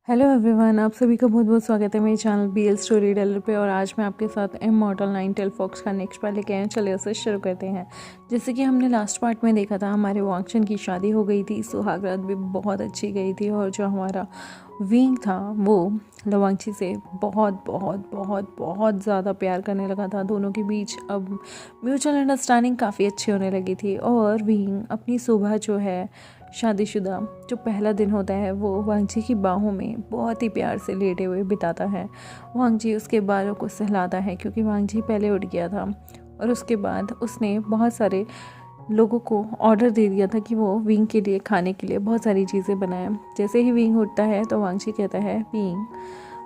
Hello everyone, आप सभी का बहुत बहुत स्वागत है मेरे चैनल BL स्टोरी टेलर पे। और आज मैं आपके साथ इमॉर्टल नाइन-टेल्ड फॉक्स का नेक्स्ट पार्ट लेके आए। चलिए उसे शुरू करते हैं। जैसे कि हमने लास्ट पार्ट में देखा था, हमारे वांगचन की शादी हो गई थी, सुहागरात भी बहुत अच्छी गई थी और जो हमारा विंग था वो लवांगची से बहुत बहुत बहुत बहुत ज़्यादा प्यार करने लगा था। दोनों के बीच अब म्यूचुअल अंडरस्टैंडिंग काफ़ी अच्छी होने लगी थी और विंग अपनी सुबह जो है शादीशुदा जो पहला दिन होता है वो वांगजी की बाहों में बहुत ही प्यार से लेटे हुए बिताता है। वांगजी उसके बालों को सहलाता है क्योंकि वांगजी पहले उठ गया था और उसके बाद उसने बहुत सारे लोगों को ऑर्डर दे दिया था कि वो विंग के लिए खाने के लिए बहुत सारी चीज़ें बनाएं। जैसे ही विंग उठता है तो वांगजी कहता है, विंग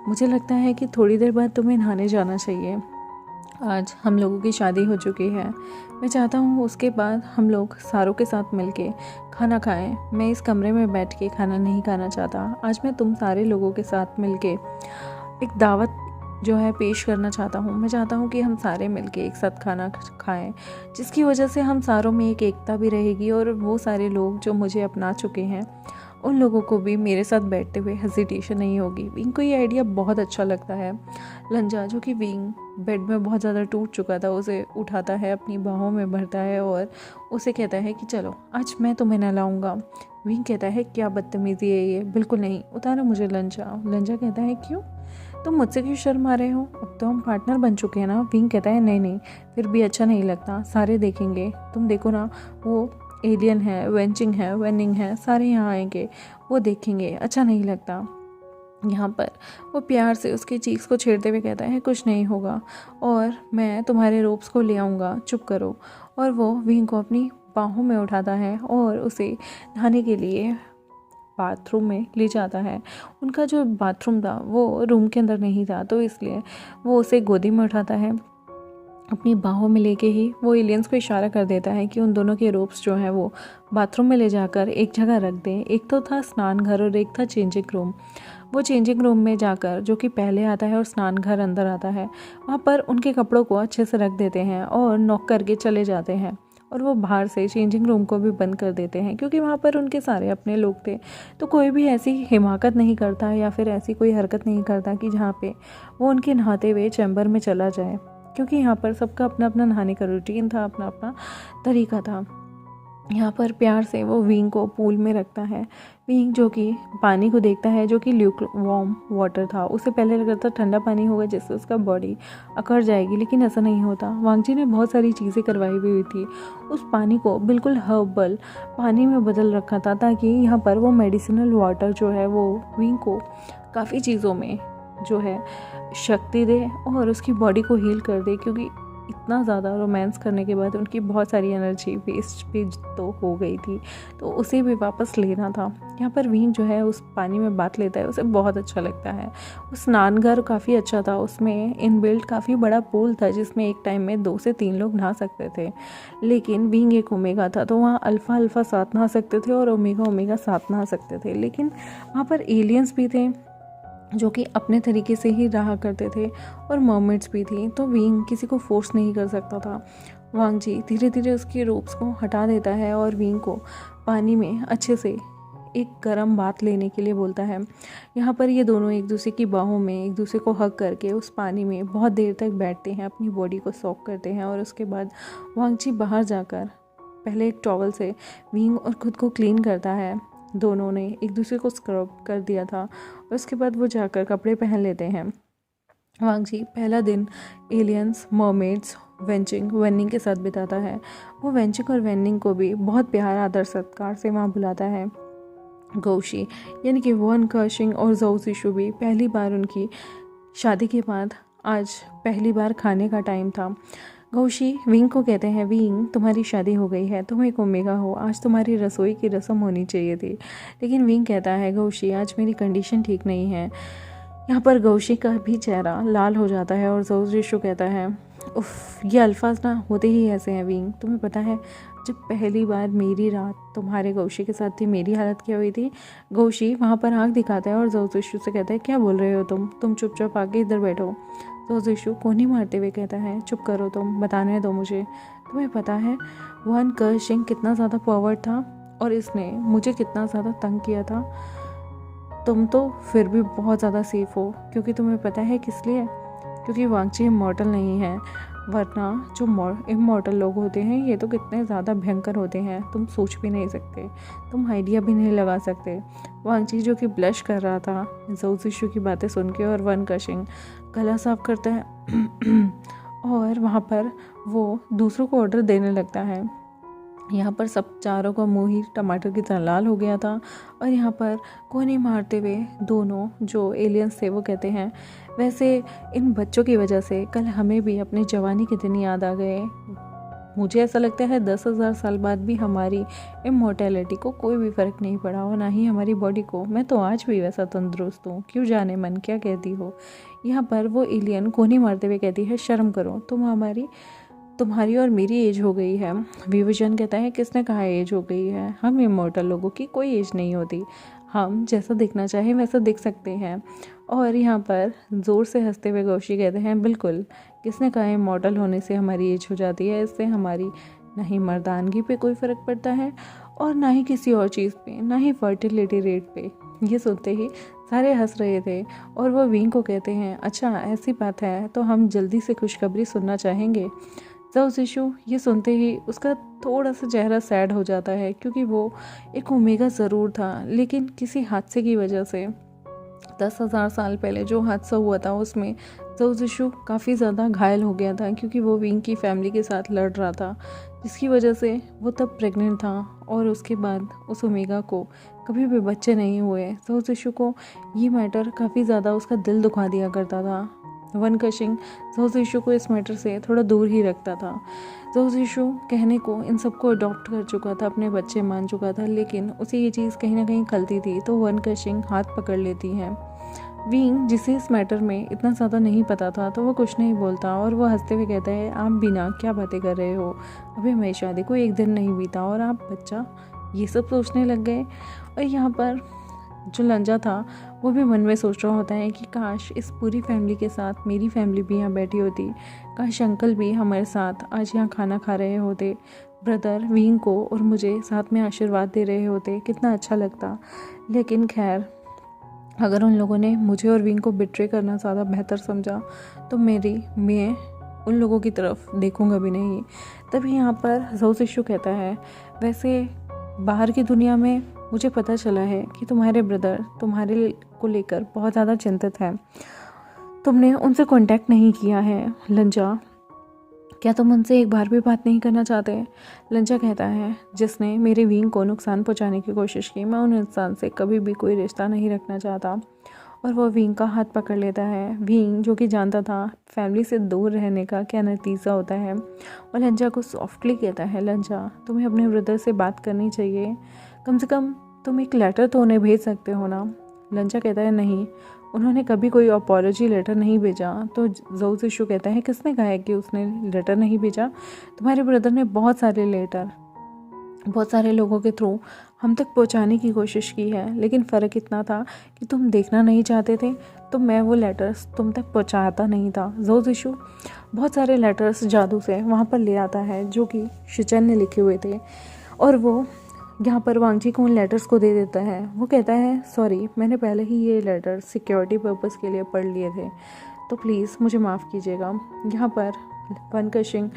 मुझे लगता है कि थोड़ी देर बाद तुम्हें नहाने जाना चाहिए। आज हम लोगों की शादी हो चुकी है। मैं चाहता हूँ उसके बाद हम लोग सारों के साथ मिलके खाना खाएं। मैं इस कमरे में बैठ के खाना नहीं खाना चाहता। आज मैं तुम सारे लोगों के साथ मिलके एक दावत जो है पेश करना चाहता हूँ। मैं चाहता हूँ कि हम सारे मिलके एक साथ खाना खाएं, जिसकी वजह से हम सारों में एक एकता भी रहेगी और वो सारे लोग जो मुझे अपना चुके हैं उन लोगों को भी मेरे साथ बैठते हुए हेजिटेशन नहीं होगी। विंग को ये आइडिया बहुत अच्छा लगता है। लंजा जो कि विंग बेड में बहुत ज़्यादा टूट चुका था उसे उठाता है, अपनी बाहों में भरता है और उसे कहता है कि चलो आज मैं तुम्हें नहलाऊंगा। विंग कहता है क्या बदतमीज़ी है ये, बिल्कुल नहीं, उतारो मुझे लंजा। लंजा कहता है क्यों, तुम मुझसे क्यों शर्मा रहे हो, अब तो हम पार्टनर बन चुके हैं ना। विंग कहता है नहीं नहीं, फिर भी अच्छा नहीं लगता, सारे देखेंगे, तुम देखो ना, वो एलियन है, वेंचिंग है, वेनिंग है, सारे यहाँ आएंगे, वो देखेंगे, अच्छा नहीं लगता। यहाँ पर वो प्यार से उसकी चीक्स को छेड़ते हुए कहता है कुछ नहीं होगा और मैं तुम्हारे रोप्स को ले आऊँगा, चुप करो। और वो विंग को अपनी बाहों में उठाता है और उसे नहाने के लिए बाथरूम में ले जाता है। उनका जो बाथरूम था वो रूम के अंदर नहीं था, तो इसलिए वो उसे गोदी में उठाता है। अपनी बाहों में लेके ही वो एलियंस को इशारा कर देता है कि उन दोनों के रोप्स जो हैं वो बाथरूम में ले जाकर एक जगह रख दें। एक तो था स्नान घर और एक था चेंजिंग रूम। वो चेंजिंग रूम में जाकर, जो कि पहले आता है और स्नान घर अंदर आता है, वहाँ पर उनके कपड़ों को अच्छे से रख देते हैं और नॉक करके चले जाते हैं। और वो बाहर से चेंजिंग रूम को भी बंद कर देते हैं क्योंकि वहाँ पर उनके सारे अपने लोग थे। तो कोई भी ऐसी हिमाकत नहीं करता या फिर ऐसी कोई हरकत नहीं करता कि जहाँ पे वो उनके नहाते हुए चैम्बर में चला जाए, क्योंकि यहाँ पर सबका अपना अपना नहाने का रूटीन था, अपना अपना तरीका था। यहाँ पर प्यार से वो विंग को पूल में रखता है। विंग जो कि पानी को देखता है, जो कि ल्यूक वार्म वाटर था, उसे पहले लग रहा था ठंडा पानी होगा जिससे उसका बॉडी अकड़ जाएगी, लेकिन ऐसा नहीं होता। वांगजी ने बहुत सारी चीज़ें करवाई हुई थी, उस पानी को बिल्कुल हर्बल पानी में बदल रखा था ताकि यहाँ पर वो मेडिसिनल वाटर जो है वो विंग को काफ़ी चीज़ों में जो है शक्ति दे और उसकी बॉडी को हील कर दे, क्योंकि इतना ज़्यादा रोमांस करने के बाद उनकी बहुत सारी एनर्जी वेस्ट भी तो हो गई थी, तो उसे भी वापस लेना था। यहाँ पर विंग जो है उस पानी में बात लेता है, उसे बहुत अच्छा लगता है। उस स्नानघर काफ़ी अच्छा था, उसमें इनबिल्ट काफ़ी बड़ा पूल था जिसमें एक टाइम में 2 से 3 लोग नहा सकते थे। लेकिन विंग एक ओमेगा था, तो वहाँ अल्फ़ा अल्फ़ा साथ नहा सकते थे और ओमेगा ओमेगा साथ नहा सकते थे। लेकिन वहाँ पर एलियंस भी थे जो कि अपने तरीके से ही रहा करते थे और मर्मेड्स भी थी, तो विंग किसी को फोर्स नहीं कर सकता था। वांगजी धीरे धीरे उसके रोप्स को हटा देता है और विंग को पानी में अच्छे से एक गर्म बात लेने के लिए बोलता है। यहाँ पर ये दोनों एक दूसरे की बाहों में एक दूसरे को हग करके उस पानी में बहुत देर तक बैठते हैं, अपनी बॉडी को सॉक करते हैं और उसके बाद वांगजी बाहर जाकर पहले एक टॉवल से विंग और खुद को क्लीन करता है। दोनों ने एक दूसरे को स्क्रब कर दिया था और उसके बाद वो जाकर कपड़े पहन लेते हैं। वांगजी पहला दिन एलियंस, मर्मेड्स, वेंचिंग, वेनिंग के साथ बिताता है। वो वेंचिंग और वेनिंग को भी बहुत प्यार आदर सत्कार से वहाँ बुलाता है। गौशी यानी कि वन कर्शिंग और जोशिशु भी पहली बार उनकी शादी के बाद आज पहली बार खाने का टाइम था। गौशी विंग को कहते हैं, विंग तुम्हारी शादी हो गई है, तुम एक ओमेगा हो, आज तुम्हारी रसोई की रस्म होनी चाहिए थी। लेकिन विंग कहता है, गौशी आज मेरी कंडीशन ठीक नहीं है। यहाँ पर गौशी का भी चेहरा लाल हो जाता है और जोशिशु कहता है, उफ ये अल्फाज ना होते ही ऐसे हैं विंग, तुम्हें पता है जब पहली बार मेरी रात तुम्हारे गौशी के साथ थी मेरी हालत क्या हुई थी। गौशी वहाँ पर आँख दिखाता है और जोशिशु से कहता है क्या बोल रहे हो तुम चुपचाप आके इधर बैठो। तो जोशिशु कोनी मारते हुए कहता है चुप करो तुम, बताने दो मुझे, तुम्हें पता है वन कर्शिंग कितना ज़्यादा पावर था और इसने मुझे कितना ज़्यादा तंग किया था। तुम तो फिर भी बहुत ज़्यादा सेफ हो, क्योंकि तुम्हें पता है किस लिए? क्योंकि वांगची इमॉर्टल नहीं है, वरना जो इमॉर्टल लोग होते हैं ये तो कितने ज़्यादा भयंकर होते हैं, तुम सोच भी नहीं सकते, तुम आइडिया भी नहीं लगा सकते। वांगची जो कि ब्लश कर रहा था ज़ोउ ज़िशु की बातें सुन के, और वन कशिंग गला साफ करता है और वहाँ पर वो दूसरों को ऑर्डर देने लगता है। यहाँ पर सब चारों का मुंह ही टमाटर की तरह लाल हो गया था, और यहाँ पर कोहनी मारते हुए दोनों जो एलियंस थे वो कहते हैं, वैसे इन बच्चों की वजह से कल हमें भी अपनी जवानी के दिन याद आ गए। मुझे ऐसा लगता है 10,000 साल बाद भी हमारी इमॉर्टैलिटी को कोई भी फ़र्क नहीं पड़ा, और ना ही हमारी बॉडी को। मैं तो आज भी वैसा तंदुरुस्त हूँ, क्यों जाने मन क्या कहती हो। यहाँ पर वो एलियन कोहनी मारते हुए कहती है, शर्म करो, तुम्हारी और मेरी एज हो गई है। विभूषण कहता है, किसने कहा एज हो गई है? हम इमॉर्टल लोगों की कोई एज नहीं होती, हम जैसा दिखना चाहें वैसा दिख सकते हैं। और यहाँ पर ज़ोर से हंसते हुए गौशी कहते हैं, बिल्कुल, किसने कहा इमॉर्टल होने से हमारी एज हो जाती है? इससे हमारी ना ही मर्दानगी पे कोई फ़र्क पड़ता है, और ना ही किसी और चीज़ पे, ना ही फर्टिलिटी रेट पे। ये सुनते ही सारे हंस रहे थे, और वो विंग को कहते हैं, अच्छा ऐसी बात है तो हम जल्दी से खुशखबरी सुनना चाहेंगे। ज़ोउ ज़िशु ये सुनते ही उसका थोड़ा सा चेहरा सैड हो जाता है, क्योंकि वो एक ओमेगा ज़रूर था, लेकिन किसी हादसे की वजह से 10,000 साल पहले जो हादसा हुआ था उसमें ज़ोउ ज़िशु काफ़ी ज़्यादा घायल हो गया था, क्योंकि वो विंग की फैमिली के साथ लड़ रहा था, जिसकी वजह से वो तब प्रेग्नेंट था, और उसके बाद उस ओमेगा को कभी भी बच्चे नहीं हुए। ज़ोउ ज़िशु को ये मैटर काफ़ी ज़्यादा उसका दिल दुखा दिया करता था। वन कशिंग ज़ोउ ज़िशु को इस मैटर से थोड़ा दूर ही रखता था। ज़ोउ ज़िशु कहने को इन सबको अडॉप्ट कर चुका था, अपने बच्चे मान चुका था, लेकिन उसे ये चीज़ कहीं ना कहीं खलती थी, तो वन कशिंग हाथ पकड़ लेती है। विंग जिसे इस मैटर में इतना ज़्यादा नहीं पता था, तो वो कुछ नहीं बोलता, और वो हंसते हुए कहता है, आप बिना क्या बातें कर रहे हो? अभी हमारी शादी को एक दिन नहीं बीता और आप बच्चा, ये सब सोचने लग गए। और यहाँ पर जो लंजा था वो भी मन में सोच रहा होता है कि काश इस पूरी फैमिली के साथ मेरी फैमिली भी यहाँ बैठी होती, काश अंकल भी हमारे साथ आज यहाँ खाना खा रहे होते, ब्रदर विंग को और मुझे साथ में आशीर्वाद दे रहे होते, कितना अच्छा लगता। लेकिन खैर, अगर उन लोगों ने मुझे और विंग को बिट्रे करना ज़्यादा बेहतर समझा तो मैं उन लोगों की तरफ देखूंगा भी नहीं। तभी यहाँ पर ज़ोउ ज़िशु कहता है, वैसे बाहर की दुनिया में मुझे पता चला है कि तुम्हारे ब्रदर तुम्हारे को लेकर बहुत ज़्यादा चिंतित है, तुमने उनसे कांटेक्ट नहीं किया है। लंजा, क्या तुम उनसे एक बार भी बात नहीं करना चाहते? लंजा कहता है, जिसने मेरे विंग को नुकसान पहुंचाने की कोशिश की, मैं उन इंसान से कभी भी कोई रिश्ता नहीं रखना चाहता। और वह विंग का हाथ पकड़ लेता है। विंग जो कि जानता था फैमिली से दूर रहने का क्या नतीजा होता है, और लंजा को सॉफ्टली कहता है, लंजा तुम्हें अपने ब्रदर से बात करनी चाहिए, कम से कम तुम एक लेटर तो उन्हें भेज सकते हो ना। लंजा कहता है, नहीं, उन्होंने कभी कोई अपॉलॉजी लेटर नहीं भेजा। तो ज़ोउ ज़िशु कहता है, किसने कहा है कि उसने लेटर नहीं भेजा? तुम्हारे ब्रदर ने बहुत सारे लेटर बहुत सारे लोगों के थ्रू हम तक पहुंचाने की कोशिश की है, लेकिन फ़र्क इतना था कि तुम देखना नहीं चाहते थे, तो मैं वो लेटर्स तुम तक पहुंचाता नहीं था। ज़ोउ ज़िशु बहुत सारे लेटर्स जादू से वहाँ पर ले आता है जो कि शिचन ने लिखे हुए थे, और वो यहाँ पर वांगची को उन लेटर्स को दे देता है। वो कहता है, सॉरी, मैंने पहले ही ये लेटर सिक्योरिटी पर्पस के लिए पढ़ लिए थे, तो प्लीज़ मुझे माफ़ कीजिएगा। यहाँ पर वन कशिंग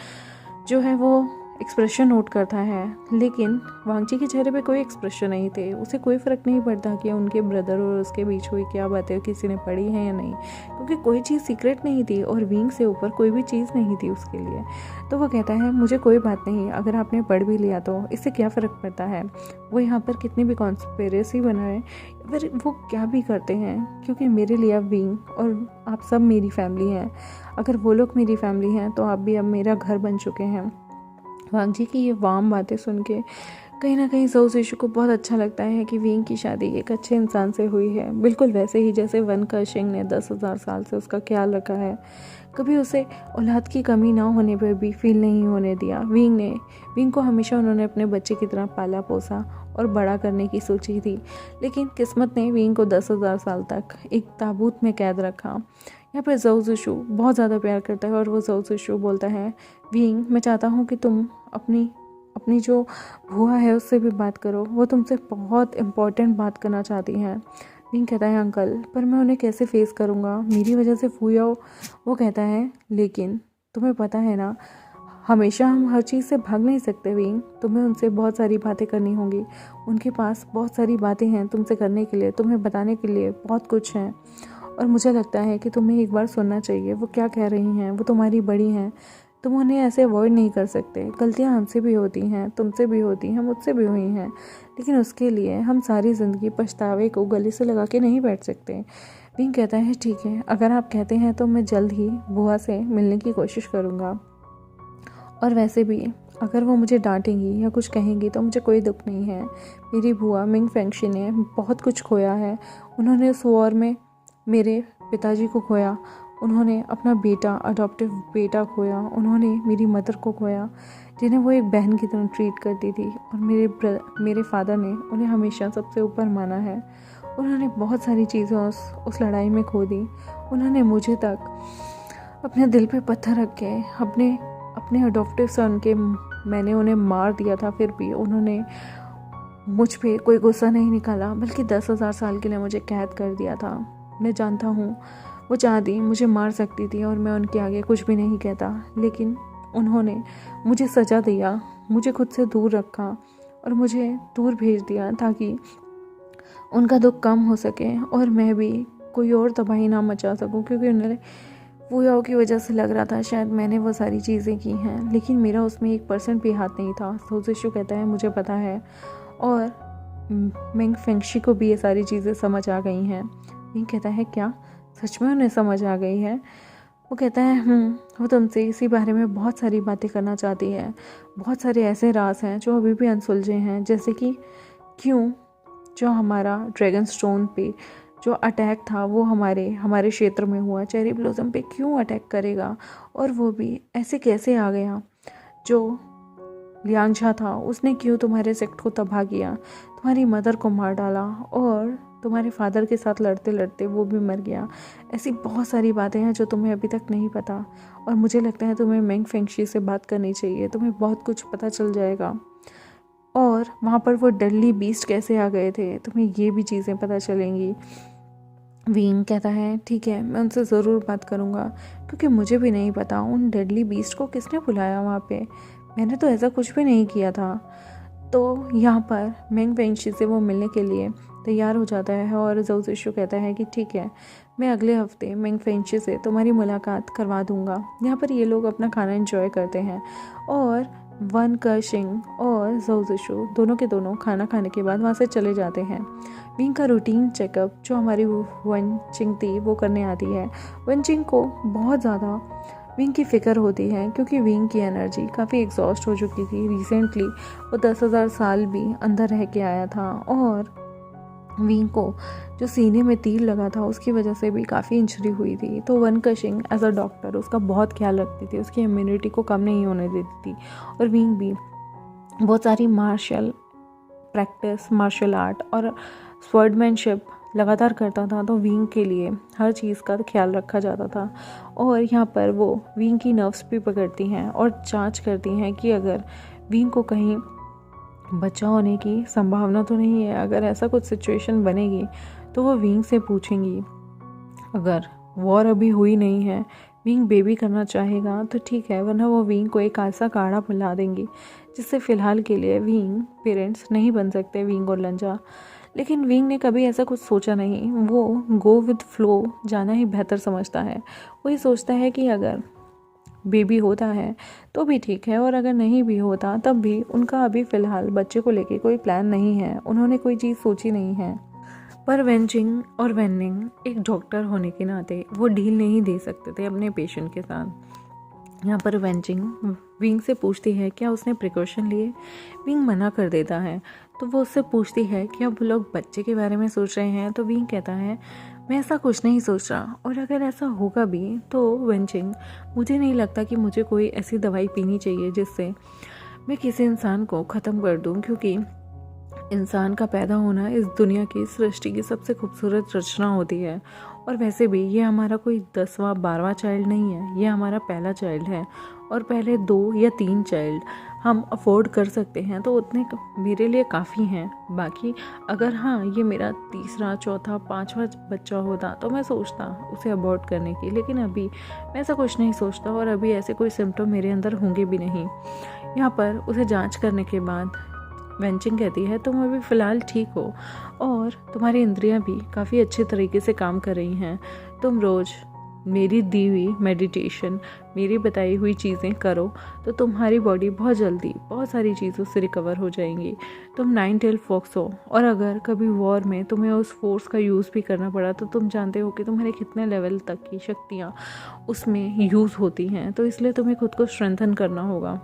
जो है वो एक्सप्रेशन नोट करता है, लेकिन वांगची के चेहरे पे कोई एक्सप्रेशन नहीं थे। उसे कोई फ़र्क नहीं पड़ता कि उनके ब्रदर और उसके बीच हुई क्या बातें किसी ने पढ़ी है या नहीं, क्योंकि कोई चीज़ सीक्रेट नहीं थी और विंग से ऊपर कोई भी चीज़ नहीं थी उसके लिए। तो वो कहता है, मुझे कोई बात नहीं, अगर आपने पढ़ भी लिया तो इससे क्या फ़र्क पड़ता है। वो यहाँ पर कितनी भी कॉन्स्पिरेसी बनाए, फिर वो क्या भी करते हैं, क्योंकि मेरे लिए अब विंग और आप सब मेरी फैमिली हैं। अगर वो लोग मेरी फैमिली हैं तो आप भी अब मेरा घर बन चुके हैं। वांगची की ये वार्म बातें सुन के कहीं ना कहीं ज़ोउ ज़िशु को बहुत अच्छा लगता है कि विंग की शादी एक अच्छे इंसान से हुई है, बिल्कुल वैसे ही जैसे वन कशिंग ने 10,000 साल से उसका ख्याल रखा है। कभी उसे औलाद की कमी ना होने पर भी फील नहीं होने दिया। विंग को हमेशा उन्होंने अपने बच्चे की तरह पाला पोसा और बड़ा करने की सोची थी, लेकिन किस्मत ने विंग को 10,000 साल तक एक ताबूत में कैद रखा। यहाँ पर ज़ोउ ज़िशु बहुत ज़्यादा प्यार करता है, और वो ज़ोउ ज़िशु बोलता है, विंग, मैं चाहता हूँ कि तुम अपनी जो बुआ है उससे भी बात करो, वो तुमसे बहुत इम्पोर्टेंट बात करना चाहती हैं। विंग कहता है अंकल, पर मैं उन्हें कैसे फेस करूँगा, मेरी वजह से फूयाओ। वो कहता है लेकिन तुम्हें पता है ना, हमेशा हम हर चीज़ से भाग नहीं सकते विंग, तुम्हें उनसे बहुत सारी बातें करनी होंगी। उनके पास बहुत सारी बातें हैं तुमसे करने के लिए, तुम्हें बताने के लिए बहुत कुछ है। और मुझे लगता है कि तुम्हें एक बार सुनना चाहिए वो क्या कह रही हैं। वो तुम्हारी बड़ी हैं, तुम उन्हें ऐसे अवॉइड नहीं कर सकते। गलतियाँ हमसे भी होती हैं, तुमसे भी होती हैं, मुझसे भी हुई हैं, लेकिन उसके लिए हम सारी ज़िंदगी पछतावे को गले से लगा के नहीं बैठ सकते। विंग कहता है ठीक है, अगर आप कहते हैं तो मैं जल्द ही बुआ से मिलने की कोशिश करूँगा। और वैसे भी अगर वो मुझे डांटेंगी या कुछ कहेंगी तो मुझे कोई दुख नहीं है। मेरी बुआ मिंग फेंगशी ने बहुत कुछ खोया है। उन्होंने उस वॉर में मेरे पिताजी को खोया, उन्होंने अपना बेटा, अडॉप्टिव बेटा खोया, उन्होंने मेरी मदर को खोया, जिन्हें वो एक बहन की तरह ट्रीट करती थी। और मेरे फादर ने उन्हें हमेशा सबसे ऊपर माना है। उन्होंने बहुत सारी चीज़ें उस लड़ाई में खो दी। उन्होंने मुझे तक अपने दिल पे पत्थर रख के अपने अडॉप्टिव सन के मैंने उन्हें मार दिया था, फिर भी उन्होंने मुझ पे कोई गुस्सा नहीं निकाला, बल्कि 10,000 साल के लिए मुझे कैद कर दिया था। मैं जानता हूँ वो चाहती मुझे मार सकती थी और मैं उनके आगे कुछ भी नहीं कहता, लेकिन उन्होंने मुझे सज़ा दिया, मुझे खुद से दूर रखा और मुझे दूर भेज दिया ताकि उनका दुख कम हो सके और मैं भी कोई और तबाही ना मचा सकूं, क्योंकि उन्हें फूयाओं की वजह से लग रहा था शायद मैंने वो सारी चीज़ें की हैं, लेकिन मेरा उसमें 1% भी हाथ नहीं था। सोजिशु कहता है मुझे पता है, और मिंग फेंगशी को भी ये सारी चीज़ें समझ आ गई हैं। मिंग कहता है क्या सच में उन्हें समझ आ गई है? वो कहता है वो तुमसे इसी बारे में बहुत सारी बातें करना चाहती है। बहुत सारे ऐसे राज हैं जो अभी भी अनसुलझे हैं, जैसे कि क्यों जो हमारा ड्रैगन स्टोन पे जो अटैक था वो हमारे क्षेत्र में हुआ, चेरी ब्लॉसम पे क्यों अटैक करेगा, और वो भी ऐसे कैसे आ गया। जो लियांगझा था उसने क्यों तुम्हारे सेक्ट को तबाह किया, तुम्हारी मदर को मार डाला और तुम्हारे फादर के साथ लड़ते लड़ते वो भी मर गया। ऐसी बहुत सारी बातें हैं जो तुम्हें अभी तक नहीं पता, और मुझे लगता है तुम्हें मिंग फेंगशी से बात करनी चाहिए, तुम्हें बहुत कुछ पता चल जाएगा। और वहाँ पर वो डेडली बीस्ट कैसे आ गए थे, तुम्हें ये भी चीज़ें पता चलेंगी। विंग कहता है ठीक है, मैं उनसे ज़रूर बात करूँगा, क्योंकि मुझे भी नहीं पता उन डेडली बीस्ट को किसने बुलाया वहाँ पे। मैंने तो ऐसा कुछ भी नहीं किया था। तो यहाँ पर मिंग फेंगशी से वो मिलने के लिए तैयार हो जाता है और ज़ोउ ज़िशु कहता है कि ठीक है, मैं अगले हफ्ते मिंग फेंगशी से तुम्हारी मुलाकात करवा दूँगा। यहाँ पर ये लोग अपना खाना एंजॉय करते हैं और वन केशिंग और ज़ोउ ज़िशु दोनों के दोनों खाना खाने के बाद वहाँ से चले जाते हैं। विंग का रूटीन चेकअप जो हमारी वन चिंग थी वो करने आती है। वन चिंग को बहुत ज़्यादा विंग की फ़िक्र होती है, क्योंकि विंग की एनर्जी काफ़ी एग्जॉस्ट हो चुकी थी। रिसेंटली वो 10,000 साल भी अंदर रह के आया था, और विंग को जो सीने में तीर लगा था उसकी वजह से भी काफ़ी इंजरी हुई थी। तो वन केशिंग एज अ डॉक्टर उसका बहुत ख्याल रखती थी, उसकी इम्यूनिटी को कम नहीं होने देती थी। और विंग भी बहुत सारी मार्शल आर्ट और स्वर्डमैनशिप लगातार करता था, तो विंग के लिए हर चीज़ का ख्याल रखा जाता था। और यहाँ पर वो विंग की नर्व्स भी पकड़ती हैं और जांच करती हैं कि अगर विंग को कहीं बच्चा होने की संभावना तो नहीं है। अगर ऐसा कुछ सिचुएशन बनेगी तो वो विंग से पूछेंगी। अगर वॉर अभी हुई नहीं है, विंग बेबी करना चाहेगा तो ठीक है, वरना वो विंग को एक ऐसा काढ़ा पिला देंगी जिससे फ़िलहाल के लिए विंग पेरेंट्स नहीं बन सकते, विंग और लंजा। लेकिन विंग ने कभी ऐसा कुछ सोचा नहीं, वो गो विद फ्लो जाना ही बेहतर समझता है। वही सोचता है कि अगर बेबी होता है तो भी ठीक है, और अगर नहीं भी होता तब भी उनका अभी फ़िलहाल बच्चे को लेके कोई प्लान नहीं है, उन्होंने कोई चीज़ सोची नहीं है। पर वेंचिंग और वेनिंग एक डॉक्टर होने के नाते वो डील नहीं दे सकते थे अपने पेशेंट के साथ। यहाँ पर वेंचिंग विंग से पूछती है क्या उसने प्रिकॉशन लिए। विंग मना कर देता है, तो वो उससे पूछती है क्या वो लोग बच्चे के बारे में सोच रहे हैं। तो विंग कहता है मैं ऐसा कुछ नहीं सोच रहा, और अगर ऐसा होगा भी तो वेंचिंग मुझे नहीं लगता कि मुझे कोई ऐसी दवाई पीनी चाहिए जिससे मैं किसी इंसान को ख़त्म कर दूं, क्योंकि इंसान का पैदा होना इस दुनिया की सृष्टि की सबसे खूबसूरत रचना होती है। और वैसे भी ये हमारा कोई 10वां 12वां चाइल्ड नहीं है, ये हमारा पहला चाइल्ड है, और पहले 2 या 3 चाइल्ड हम अफोर्ड कर सकते हैं तो उतने मेरे लिए काफ़ी हैं। बाकी अगर हाँ ये मेरा तीसरा, चौथा, पांचवा बच्चा होता तो मैं सोचता उसे अबॉर्ट करने की, लेकिन अभी मैं ऐसा कुछ नहीं सोचता और अभी ऐसे कोई सिम्टम मेरे अंदर होंगे भी नहीं। यहाँ पर उसे जांच करने के बाद वेंचिंग कहती है तुम अभी फ़िलहाल ठीक हो और तुम्हारी इंद्रियां भी काफ़ी अच्छे तरीके से काम कर रही हैं। तुम रोज़ मेरी दी हुई मेडिटेशन, मेरी बताई हुई चीज़ें करो तो तुम्हारी बॉडी बहुत जल्दी बहुत सारी चीज़ों से रिकवर हो जाएंगी। तुम 9 टेल फॉक्स हो और अगर कभी वॉर में तुम्हें उस फोर्स का यूज़ भी करना पड़ा तो तुम जानते हो कि तुम्हारे कितने लेवल तक की शक्तियाँ उसमें यूज़ होती हैं, तो इसलिए तुम्हें खुद को स्ट्रेंथन करना होगा।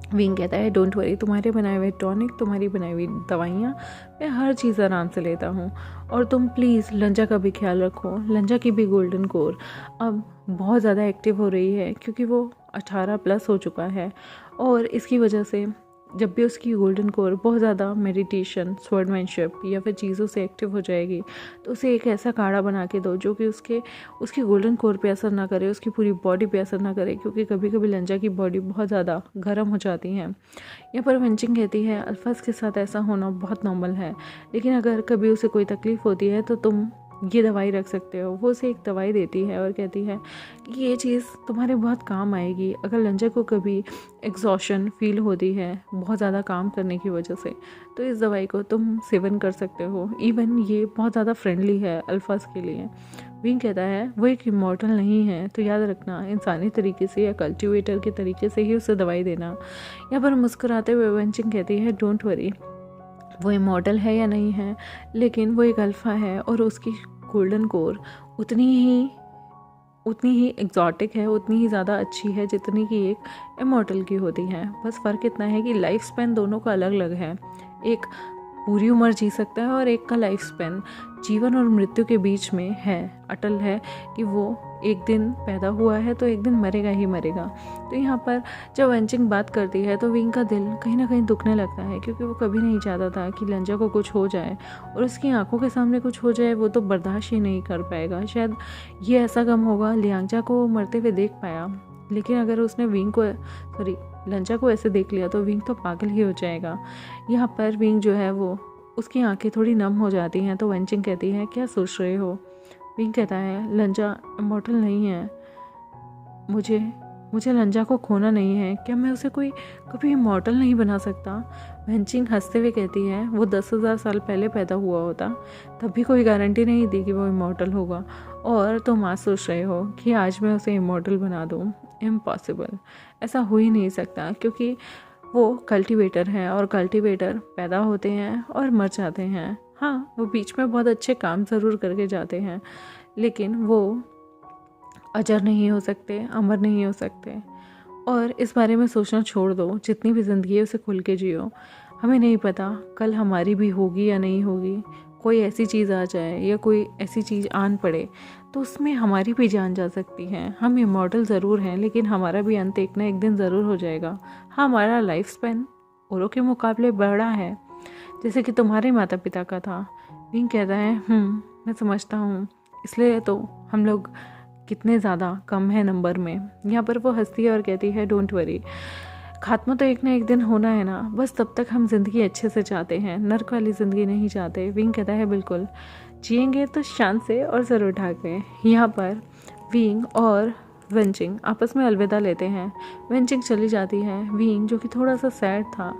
विंग कहता है डोंट वरी, तुम्हारे बनाए हुए टॉनिक, तुम्हारी बनाई हुई दवाइयाँ, मैं हर चीज़ आराम से लेता हूँ। और तुम प्लीज़ लंजा का भी ख्याल रखो। लंजा की भी गोल्डन कोर अब बहुत ज़्यादा एक्टिव हो रही है क्योंकि वो 18+ हो चुका है और इसकी वजह से जब भी उसकी गोल्डन कोर बहुत ज़्यादा मेडिटेशन, स्वॉर्डमैनशिप या फिर चीज़ों से एक्टिव हो जाएगी तो उसे एक ऐसा काढ़ा बना के दो जो कि उसकी गोल्डन कोर पे असर ना करे, उसकी पूरी बॉडी पे असर ना करे, क्योंकि कभी कभी लंजा की बॉडी बहुत ज़्यादा गर्म हो जाती है। यहाँ पर वेंचिंग कहती है अल्फाज के साथ ऐसा होना बहुत नॉर्मल है, लेकिन अगर कभी उसे कोई तकलीफ़ होती है तो तुम ये दवाई रख सकते हो। वो उसे एक दवाई देती है और कहती है कि ये चीज़ तुम्हारे बहुत काम आएगी अगर लंजा को कभी एग्जॉशन फील होती है बहुत ज़्यादा काम करने की वजह से, तो इस दवाई को तुम सेवन कर सकते हो। इवन ये बहुत ज़्यादा फ्रेंडली है अल्फाज के लिए। विंग कहता है वो एक इमॉर्टल नहीं है तो याद रखना इंसानी तरीके से या कल्टिवेटर के तरीके से ही उसे दवाई देना। यहाँ पर मुस्कुराते हुए वेंचिंग कहती है डोंट वरी, वो इमॉर्टल है या नहीं है लेकिन वो एक अल्फ़ा है और उसकी गोल्डन कोर उतनी ही एग्जॉटिक है, उतनी ही ज़्यादा अच्छी है जितनी कि एक इमॉर्टल की होती है। बस फ़र्क इतना है कि लाइफ स्पैन दोनों का अलग अलग है। एक पूरी उम्र जी सकता है और एक का लाइफ स्पैन जीवन और मृत्यु के बीच में है, अटल है कि वो एक दिन पैदा हुआ है तो एक दिन मरेगा ही मरेगा। तो यहाँ पर जब वेंचिंग बात करती है तो विंग का दिल कहीं ना कहीं दुखने लगता है क्योंकि वो कभी नहीं चाहता था कि लंजा को कुछ हो जाए और उसकी आंखों के सामने कुछ हो जाए, वो तो बर्दाश्त ही नहीं कर पाएगा। शायद ये ऐसा गम होगा, लियांगजा को मरते हुए देख पाया, लेकिन अगर उसने लंजा को ऐसे देख लिया तो विंग तो पागल ही हो जाएगा। यहाँ पर विंग जो है वो उसकी आंखें थोड़ी नम हो जाती हैं तो वेंचिंग कहती है क्या सोच रहे हो। विंग कहता है लंजा इमॉर्टल नहीं है, मुझे लंजा को खोना नहीं है, क्या मैं उसे कभी इमॉर्टल नहीं बना सकता। वेंचिंग हंसते हुए कहती है वो 10,000 साल पहले पैदा हुआ होता तब भी कोई गारंटी नहीं दी कि वो इमॉर्टल होगा और तुम आज सोच रहे हो कि आज मैं उसे इमॉर्टल बना दूँ। इम्पॉसिबल, ऐसा हो ही नहीं सकता क्योंकि वो कल्टीवेटर है और कल्टीवेटर पैदा होते हैं और मर जाते हैं। हाँ, वो बीच में बहुत अच्छे काम ज़रूर करके जाते हैं लेकिन वो अजर नहीं हो सकते, अमर नहीं हो सकते। और इस बारे में सोचना छोड़ दो, जितनी भी ज़िंदगी है उसे खुल के जियो। हमें नहीं पता कल हमारी भी होगी या नहीं होगी, कोई ऐसी चीज़ आ जाए या कोई ऐसी चीज़ आन पड़े तो उसमें हमारी भी जान जा सकती है। हम इमॉर्टल ज़रूर हैं लेकिन हमारा भी अंत एक ना एक दिन ज़रूर हो जाएगा। हाँ, हमारा लाइफ स्पैन औरों के मुकाबले बड़ा है जैसे कि तुम्हारे माता पिता का था। विंग कहता है मैं समझता हूँ, इसलिए तो हम लोग कितने ज़्यादा कम है नंबर में। यहाँ पर वो हंसती है और कहती है डोंट वरी, खात्मा तो एक ना एक दिन होना है ना, बस तब तक हम ज़िंदगी अच्छे से चाहते हैं, नर्क वाली ज़िंदगी नहीं चाहते। विंग कहता है बिल्कुल, जिएंगे तो शान से और सर उठा के। यहाँ पर विंग और वेंचिंग आपस में अलविदा लेते हैं। वेंचिंग चली जाती है। विंग जो कि थोड़ा सा सैड था,